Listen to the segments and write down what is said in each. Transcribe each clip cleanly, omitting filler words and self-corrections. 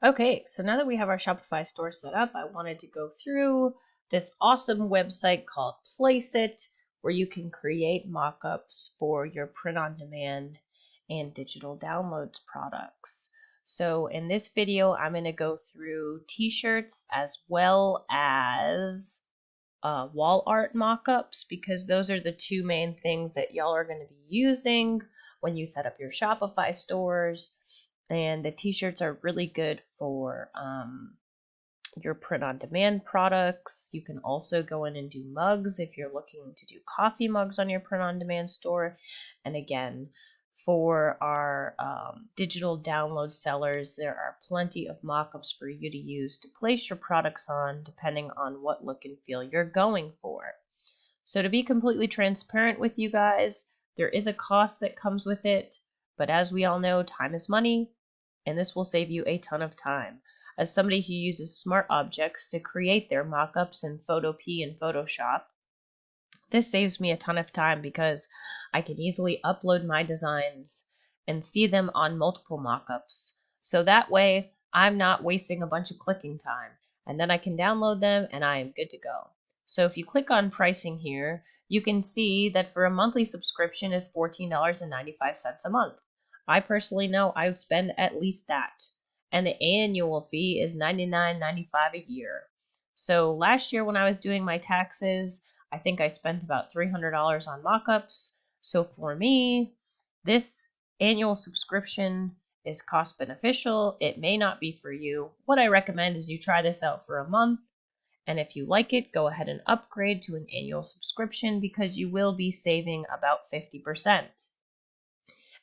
Okay, so now that we have our Shopify store set up, I wanted to go through this awesome website called Placeit, where you can create mockups for your print-on-demand and digital downloads products. So in this video, I'm going to go through t-shirts as well as wall art mockups, because those are the two main things that y'all are going to be using when you set up your Shopify stores. And the t-shirts are really good for your print-on-demand products. You can also go in and do mugs if you're looking to do coffee mugs on your print-on-demand store. And again, for our digital download sellers, there are plenty of mockups for you to use to place your products on, depending on what look and feel you're going for. So to be completely transparent with you guys, there is a cost that comes with it, but as we all know, time is money, and this will save you a ton of time. As somebody who uses smart objects to create their mockups in Photopea and Photoshop, this saves me a ton of time because I can easily upload my designs and see them on multiple mockups. So that way, I'm not wasting a bunch of clicking time, and then I can download them and I am good to go. So if you click on pricing here, you can see that for a monthly subscription is $14.95 a month. I personally know I would spend at least that. And the annual fee is $99.95 a year. So last year when I was doing my taxes, I think I spent about $300 on mockups. So for me, this annual subscription is cost beneficial. It may not be for you. What I recommend is you try this out for a month. And if you like it, go ahead and upgrade to an annual subscription because you will be saving about 50%.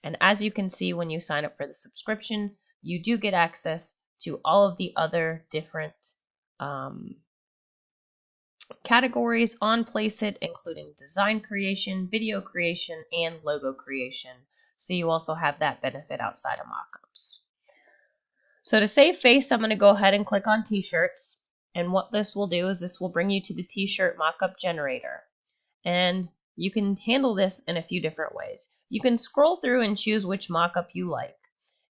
And as you can see, when you sign up for the subscription, you do get access to all of the other different categories on Placeit, including design creation, video creation, and logo creation. So you also have that benefit outside of mockups. So to save face, I'm going to go ahead and click on t-shirts. And what this will do is this will bring you to the t-shirt mockup generator. And you can handle this in a few different ways. You can scroll through and choose which mockup you like.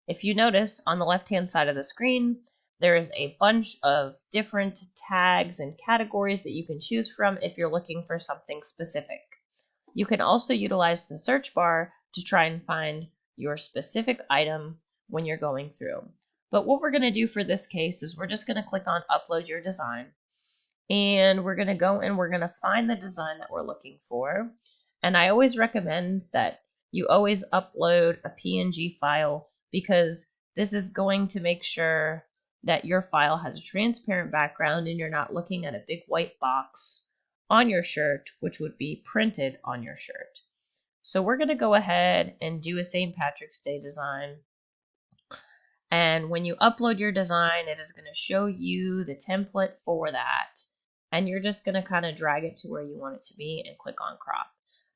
If you notice on the left-hand side of the screen, there is a bunch of different tags and categories that you can choose from if you're looking for something specific. You can also utilize the search bar to try and find your specific item when you're going through. But what we're going to do for this case is we're just going to click on Upload Your Design. And we're going to go and we're going to find the design that we're looking for. And I always recommend that you always upload a PNG file because this is going to make sure that your file has a transparent background and you're not looking at a big white box on your shirt, which would be printed on your shirt. So we're going to go ahead and do a St. Patrick's Day design. And when you upload your design, it is going to show you the template for that. And you're just going to kind of drag it to where you want it to be and click on crop.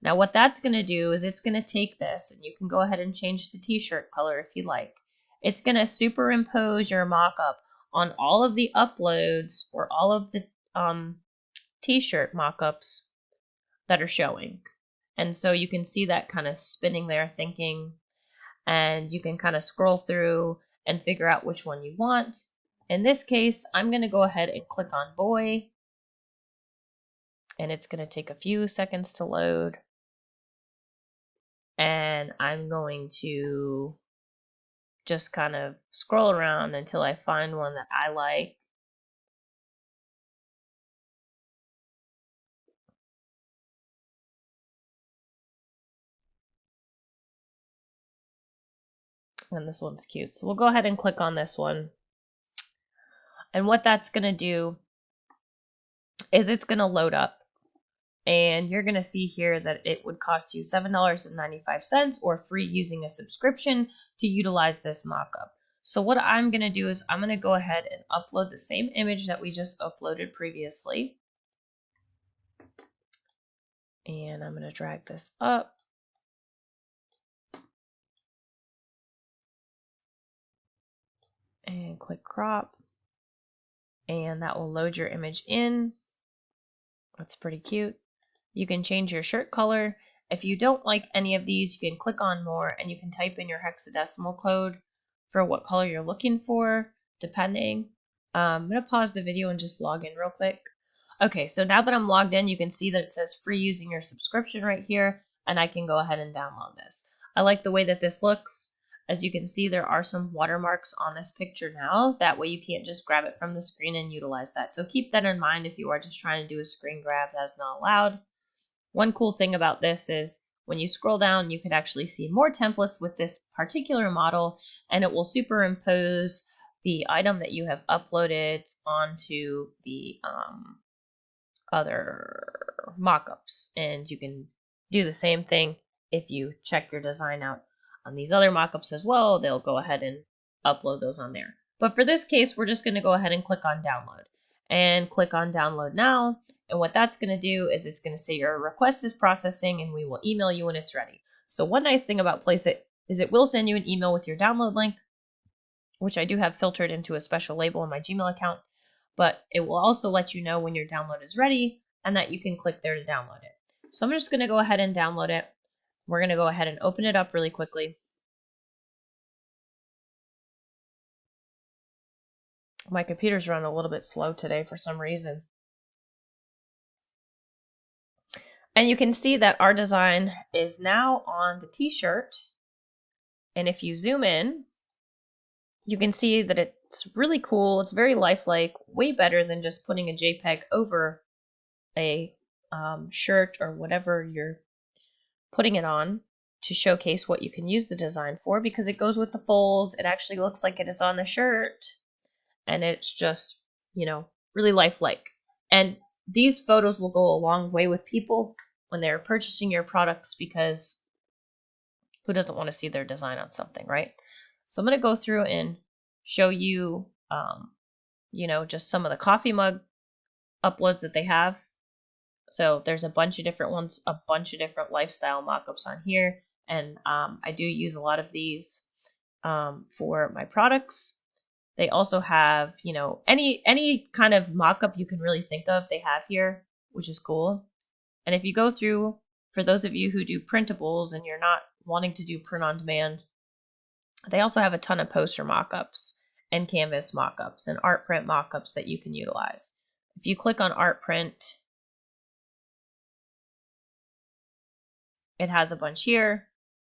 Now what that's going to do is it's going to take this, and you can go ahead and change the t-shirt color if you like. It's going to superimpose your mock-up on all of the uploads or all of the t-shirt mock-ups that are showing. And so you can see that kind of spinning there thinking, and you can kind of scroll through and figure out which one you want. In this case, I'm going to go ahead and click on boy, and it's going to take a few seconds to load. And I'm going to just kind of scroll around until I find one that I like. And this one's cute. So we'll go ahead and click on this one. And what that's going to do is it's going to load up. And you're going to see here that it would cost you $7.95 or free using a subscription to utilize this mockup. So what I'm going to do is I'm going to go ahead and upload the same image that we just uploaded previously. And I'm going to drag this up. And click crop. And that will load your image in. That's pretty cute. You can change your shirt color. If you don't like any of these, you can click on more and you can type in your hexadecimal code for what color you're looking for. depending. I'm going to pause the video and just log in real quick. Okay, so now that I'm logged in, you can see that it says free using your subscription right here, and I can go ahead and download this. I like the way that this looks. As you can see, there are some watermarks on this picture now. That way you can't just grab it from the screen and utilize that. So keep that in mind if you are just trying to do a screen grab. That is not allowed. One cool thing about this is when you scroll down, you can actually see more templates with this particular model, and it will superimpose the item that you have uploaded onto the other mockups. And you can do the same thing if you check your design out on these other mockups as well. They'll go ahead and upload those on there. But for this case, we're just going to go ahead and click on download and click on download now. And what that's going to do is it's going to say your request is processing and we will email you when it's ready. So one nice thing about Placeit is it will send you an email with your download link, which I do have filtered into a special label in my Gmail account, but it will also let you know when your download is ready and that you can click there to download it. So I'm just going to go ahead and download it. We're going to go ahead and open it up really quickly. My computer's running a little bit slow today for some reason. And you can see that our design is now on the t-shirt. And if you zoom in, you can see that it's really cool. It's very lifelike, way better than just putting a JPEG over a shirt or whatever you're putting it on to showcase what you can use the design for, because it goes with the folds. It actually looks like it is on the shirt, and it's just, really lifelike. And these photos will go a long way with people when they're purchasing your products, because who doesn't want to see their design on something, right? So I'm going to go through and show you, just some of the coffee mug uploads that they have. So there's a bunch of different ones, a bunch of different lifestyle mockups on here. And I do use a lot of these for my products. They also have, any kind of mockup you can really think of, they have here, which is cool. And if you go through, for those of you who do printables and you're not wanting to do print on demand, they also have a ton of poster mockups and canvas mockups and art print mockups that you can utilize. If you click on art print, it has a bunch here.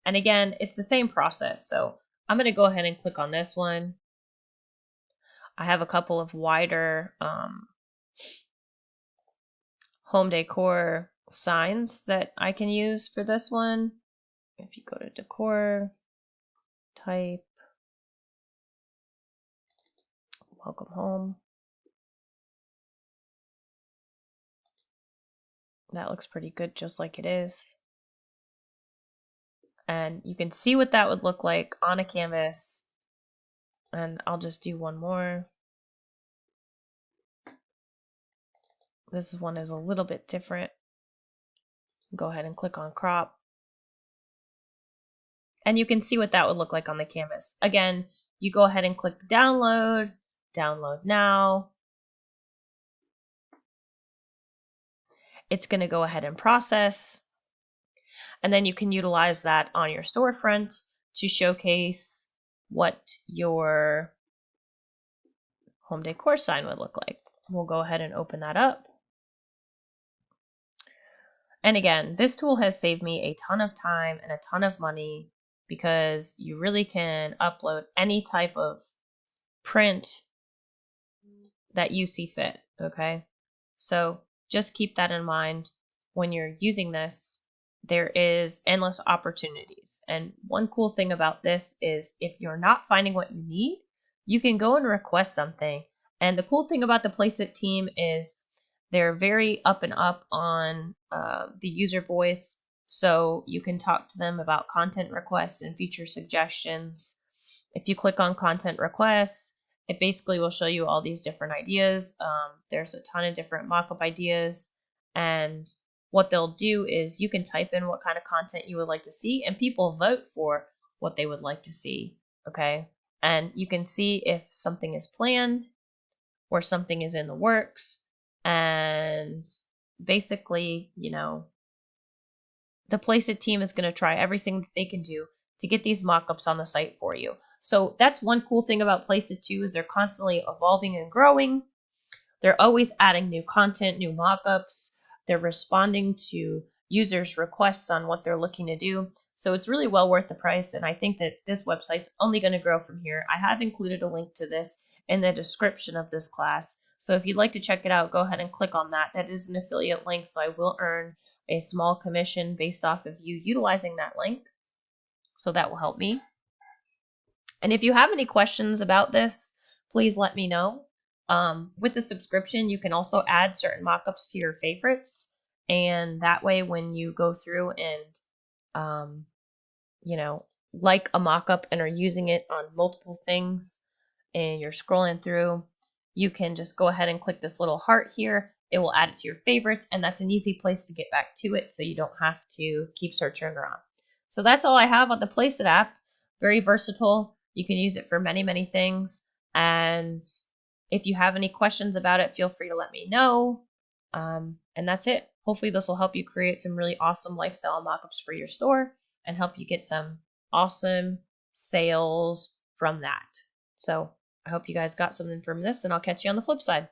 And again, it's the same process. So I'm going to go ahead and click on this one. I have a couple of wider home decor signs that I can use for this one. If you go to decor, type welcome home. That looks pretty good just like it is. And you can see what that would look like on a canvas. And I'll just do one more. This one is a little bit different. Go ahead and click on crop. And you can see what that would look like on the canvas. Again, you go ahead and click download, download now. It's going to go ahead and process. And then you can utilize that on your storefront to showcase what your home decor sign would look like. We'll go ahead and open that up. And again, this tool has saved me a ton of time and a ton of money, because you really can upload any type of print that you see fit, okay? So just keep that in mind when you're using this. There is endless opportunities. And one cool thing about this is if you're not finding what you need, you can go and request something. And the cool thing about the Placeit team is they're very up and up on the user voice. So you can talk to them about content requests and feature suggestions. If you click on content requests, it basically will show you all these different ideas. There's a ton of different mockup ideas. And what they'll do is you can type in what kind of content you would like to see, and people vote for what they would like to see, okay? And you can see if something is planned or something is in the works. And basically, the Placeit team is going to try everything that they can do to get these mockups on the site for you. So that's one cool thing about Placeit too, is they're constantly evolving and growing. They're always adding new content, new mockups. They're responding to users' requests on what they're looking to do. So it's really well worth the price, and I think that this website's only going to grow from here. I have included a link to this in the description of this class. So if you'd like to check it out, go ahead and click on that. That is an affiliate link, so I will earn a small commission based off of you utilizing that link. So that will help me. And if you have any questions about this, please let me know. With the subscription, you can also add certain mockups to your favorites. And that way, when you go through and, like a mockup and are using it on multiple things and you're scrolling through, you can just go ahead and click this little heart here. It will add it to your favorites, and that's an easy place to get back to it so you don't have to keep searching around. So that's all I have on the Placeit app. Very versatile. You can use it for many, many things. And if you have any questions about it, feel free to let me know. And that's it. Hopefully this will help you create some really awesome lifestyle mockups for your store and help you get some awesome sales from that. So I hope you guys got something from this, and I'll catch you on the flip side.